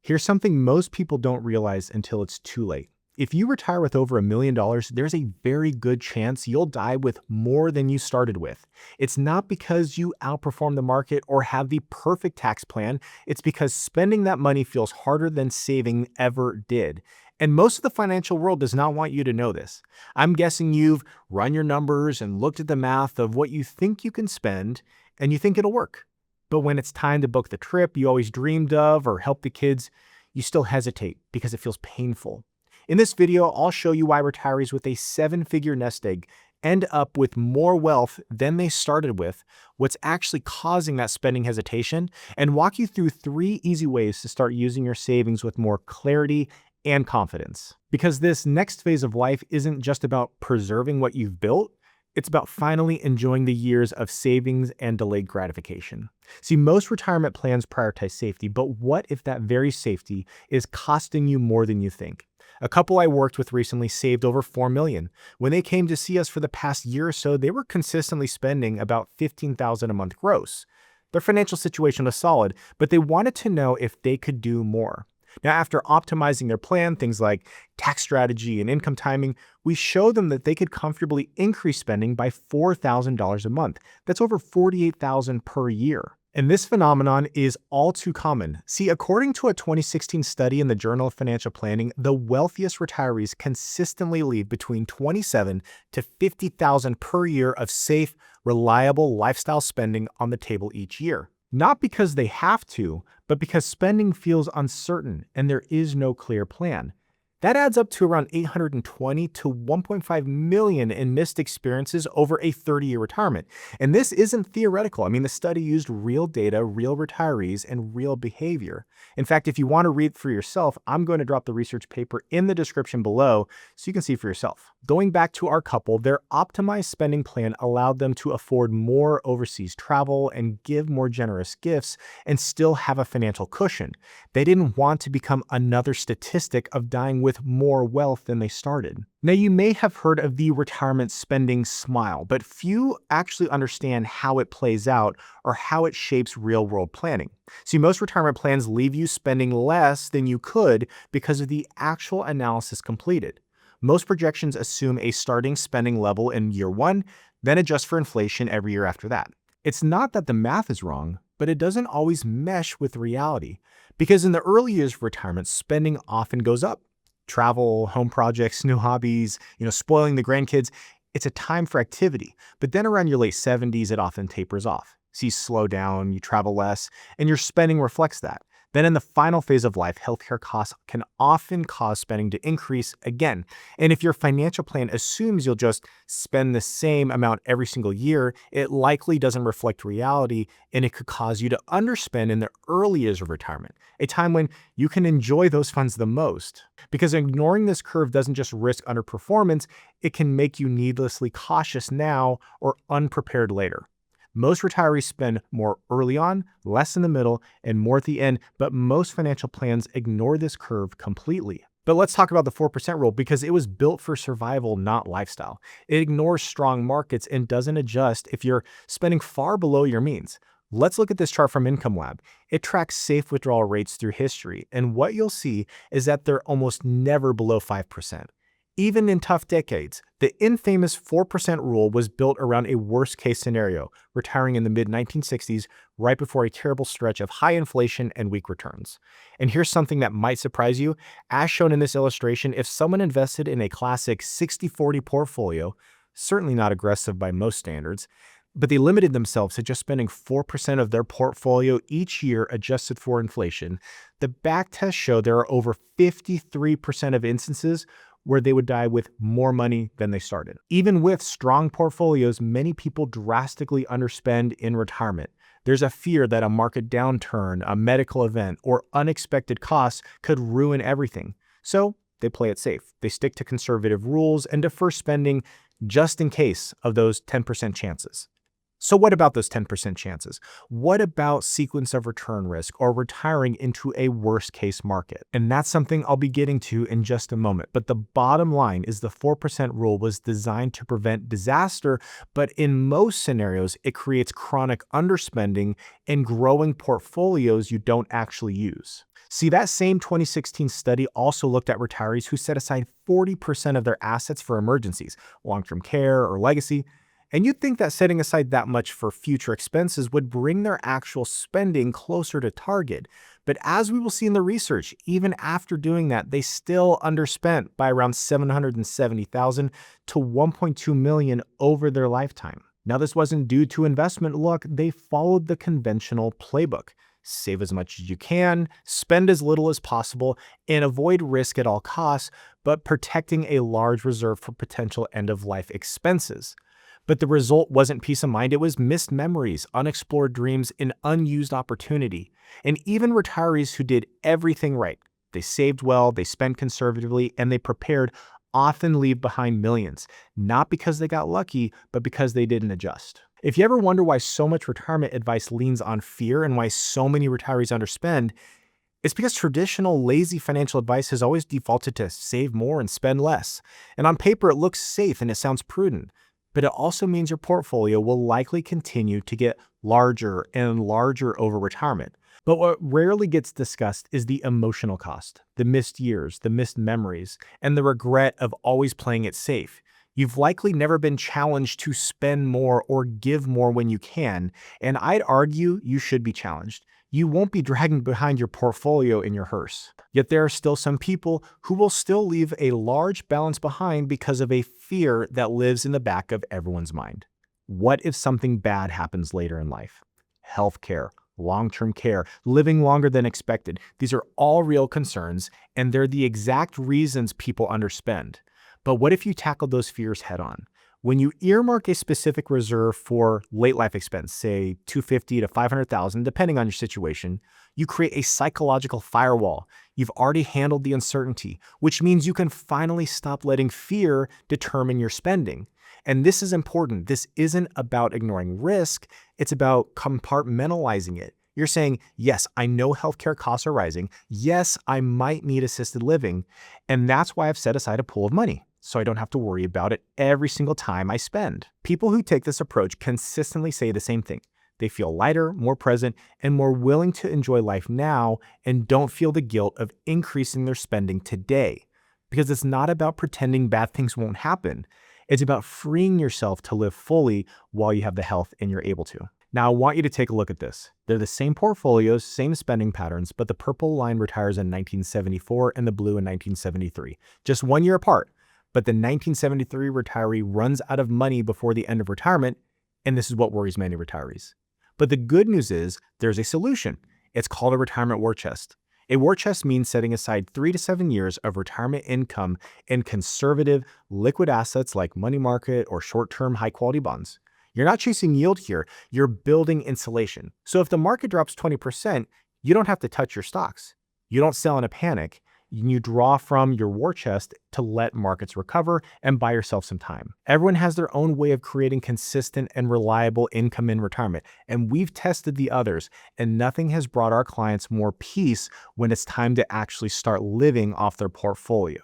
Here's something most people don't realize until it's too late. If you retire with over $1 million, there's a very good chance you'll die with more than you started with. It's not because you outperform the market or have the perfect tax plan, it's because spending that money feels harder than saving ever did. And most of the financial world does not want you to know this. I'm guessing you've run your numbers and looked at the math of what you think you can spend, and you think it'll work. But when it's time to book the trip you always dreamed of or help the kids, you still hesitate because it feels painful. In this video, I'll show you why retirees with a seven-figure nest egg end up with more wealth than they started with, what's actually causing that spending hesitation, and walk you through 3 easy ways to start using your savings with more clarity and confidence. Because this next phase of life isn't just about preserving what you've built, it's about finally enjoying the years of savings and delayed gratification. See, most retirement plans prioritize safety, but what if that very safety is costing you more than you think? A couple I worked with recently saved over $4 million. When they came to see us for the past year or so, they were consistently spending about $15,000 a month gross. Their financial situation was solid, but they wanted to know if they could do more. Now, after optimizing their plan, things like tax strategy and income timing, we showed them that they could comfortably increase spending by $4,000 a month. That's over $48,000 per year. And this phenomenon is all too common. See, according to a 2016 study in the Journal of Financial Planning, the wealthiest retirees consistently leave between $27,000 to $50,000 per year of safe, reliable lifestyle spending on the table each year. Not because they have to, but because spending feels uncertain and there is no clear plan. That adds up to around $820 to $1.5 million in missed experiences over a 30-year retirement. And this isn't theoretical. I mean, the study used real data, real retirees, and real behavior. In fact, if you want to read for yourself, I'm going to drop the research paper in the description below so you can see for yourself. Going back to our couple, their optimized spending plan allowed them to afford more overseas travel and give more generous gifts and still have a financial cushion. They didn't want to become another statistic of dying with more wealth than they started. Now, you may have heard of the retirement spending smile, but few actually understand how it plays out or how it shapes real-world planning. See, most retirement plans leave you spending less than you could because of the actual analysis completed. Most projections assume a starting spending level in year 1, then adjust for inflation every year after that. It's not that the math is wrong, but it doesn't always mesh with reality. Because in the early years of retirement, spending often goes up. Travel, home projects, new hobbies, spoiling the grandkids, it's a time for activity. But then around your late 70s, it often tapers off. So you slow down, you travel less, and your spending reflects that. Then in the final phase of life, healthcare costs can often cause spending to increase again. And if your financial plan assumes you'll just spend the same amount every single year, it likely doesn't reflect reality, and it could cause you to underspend in the early years of retirement, a time when you can enjoy those funds the most. Because ignoring this curve doesn't just risk underperformance, it can make you needlessly cautious now or unprepared later. Most retirees spend more early on, less in the middle, and more at the end, but most financial plans ignore this curve completely. But let's talk about the 4% rule because it was built for survival, not lifestyle. It ignores strong markets and doesn't adjust if you're spending far below your means. Let's look at this chart from Income Lab. It tracks safe withdrawal rates through history, and what you'll see is that they're almost never below 5%. Even in tough decades, the infamous 4% rule was built around a worst-case scenario, retiring in the mid-1960s, right before a terrible stretch of high inflation and weak returns. And here's something that might surprise you. As shown in this illustration, if someone invested in a classic 60-40 portfolio, certainly not aggressive by most standards, but they limited themselves to just spending 4% of their portfolio each year adjusted for inflation, the backtest showed there are over 53% of instances where they would die with more money than they started. Even with strong portfolios, many people drastically underspend in retirement. There's a fear that a market downturn, a medical event, or unexpected costs could ruin everything. So they play it safe. They stick to conservative rules and defer spending just in case of those 10% chances. So what about those 10% chances? What about sequence of return risk or retiring into a worst case market? And that's something I'll be getting to in just a moment. But the bottom line is the 4% rule was designed to prevent disaster, but in most scenarios, it creates chronic underspending and growing portfolios you don't actually use. See, that same 2016 study also looked at retirees who set aside 40% of their assets for emergencies, long-term care, or legacy. And you'd think that setting aside that much for future expenses would bring their actual spending closer to target. But as we will see in the research, even after doing that, they still underspent by around 770,000 to 1.2 million over their lifetime. Now, this wasn't due to investment luck. They followed the conventional playbook. Save as much as you can, spend as little as possible, and avoid risk at all costs, but protecting a large reserve for potential end-of-life expenses. But the result wasn't peace of mind, it was missed memories, unexplored dreams, and unused opportunity. And even retirees who did everything right, they saved well, they spent conservatively, and they prepared, often leave behind millions, not because they got lucky, but because they didn't adjust. If you ever wonder why so much retirement advice leans on fear and why so many retirees underspend, it's because traditional lazy financial advice has always defaulted to save more and spend less. And on paper, it looks safe and it sounds prudent, but it also means your portfolio will likely continue to get larger and larger over retirement. But what rarely gets discussed is the emotional cost, the missed years, the missed memories, and the regret of always playing it safe. You've likely never been challenged to spend more or give more when you can, and I'd argue you should be challenged. You won't be dragging behind your portfolio in your hearse. Yet there are still some people who will still leave a large balance behind because of a fear that lives in the back of everyone's mind. What if something bad happens later in life? Healthcare, long-term care, living longer than expected. These are all real concerns, and they're the exact reasons people underspend. But what if you tackled those fears head on? When you earmark a specific reserve for late life expense, say 250 to 500,000, depending on your situation, you create a psychological firewall. You've already handled the uncertainty, which means you can finally stop letting fear determine your spending. And this is important. This isn't about ignoring risk. It's about compartmentalizing it. You're saying, yes, I know healthcare costs are rising. Yes, I might need assisted living. And that's why I've set aside a pool of money, so I don't have to worry about it every single time I spend. People who take this approach consistently say the same thing. They feel lighter, more present, and more willing to enjoy life now and don't feel the guilt of increasing their spending today. Because it's not about pretending bad things won't happen. It's about freeing yourself to live fully while you have the health and you're able to. Now, I want you to take a look at this. They're the same portfolios, same spending patterns, but the purple line retires in 1974 and the blue in 1973, just 1 year apart. But the 1973 retiree runs out of money before the end of retirement, and this is what worries many retirees. But the good news is there's a solution. It's called a retirement war chest. A war chest means setting aside 3 to 7 years of retirement income in conservative, liquid assets like money market or short-term high-quality bonds. You're not chasing yield here, you're building insulation. So if the market drops 20%, you don't have to touch your stocks. You don't sell in a panic. You draw from your war chest to let markets recover and buy yourself some time. Everyone has their own way of creating consistent and reliable income in retirement, and we've tested the others, and nothing has brought our clients more peace when it's time to actually start living off their portfolio.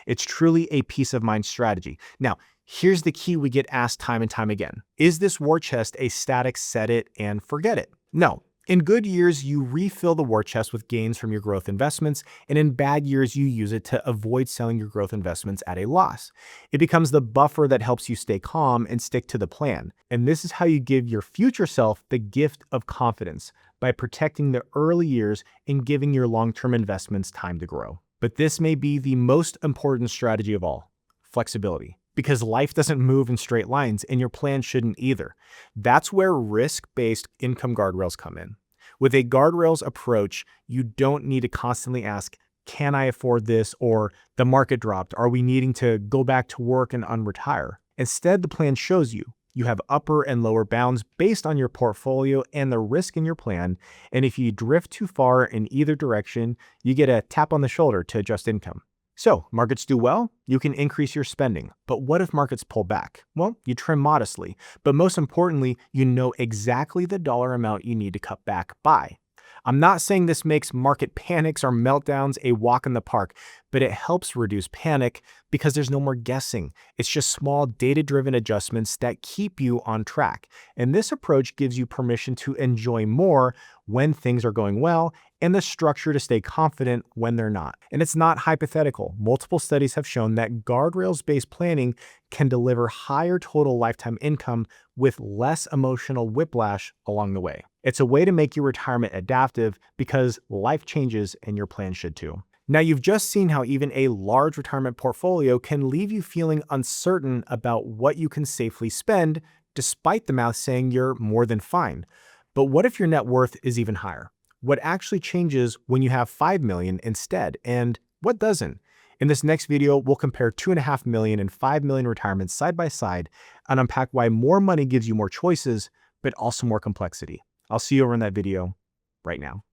It's truly a peace of mind strategy. Now, here's the key we get asked time and time again. Is this war chest a static set it and forget it? No. In good years, you refill the war chest with gains from your growth investments, and in bad years, you use it to avoid selling your growth investments at a loss. It becomes the buffer that helps you stay calm and stick to the plan. And this is how you give your future self the gift of confidence, by protecting the early years and giving your long-term investments time to grow. But this may be the most important strategy of all: flexibility. Because life doesn't move in straight lines, and your plan shouldn't either. That's where risk-based income guardrails come in. With a guardrails approach, you don't need to constantly ask, can I afford this? Or the market dropped. Are we needing to go back to work and unretire? Instead, the plan shows you have upper and lower bounds based on your portfolio and the risk in your plan. And if you drift too far in either direction, you get a tap on the shoulder to adjust income. So, markets do well, you can increase your spending. But what if markets pull back? Well, you trim modestly. But most importantly, you know exactly the dollar amount you need to cut back by. I'm not saying this makes market panics or meltdowns a walk in the park, but it helps reduce panic because there's no more guessing. It's just small data-driven adjustments that keep you on track. And this approach gives you permission to enjoy more when things are going well and the structure to stay confident when they're not. And it's not hypothetical. Multiple studies have shown that guardrails-based planning can deliver higher total lifetime income with less emotional whiplash along the way. It's a way to make your retirement adaptive because life changes and your plan should too. Now, you've just seen how even a large retirement portfolio can leave you feeling uncertain about what you can safely spend, despite the math saying you're more than fine. But what if your net worth is even higher? What actually changes when you have 5 million instead, and what doesn't? In this next video, we'll compare 2.5 million and 5 million retirements side by side and unpack why more money gives you more choices, but also more complexity. I'll see you over in that video right now.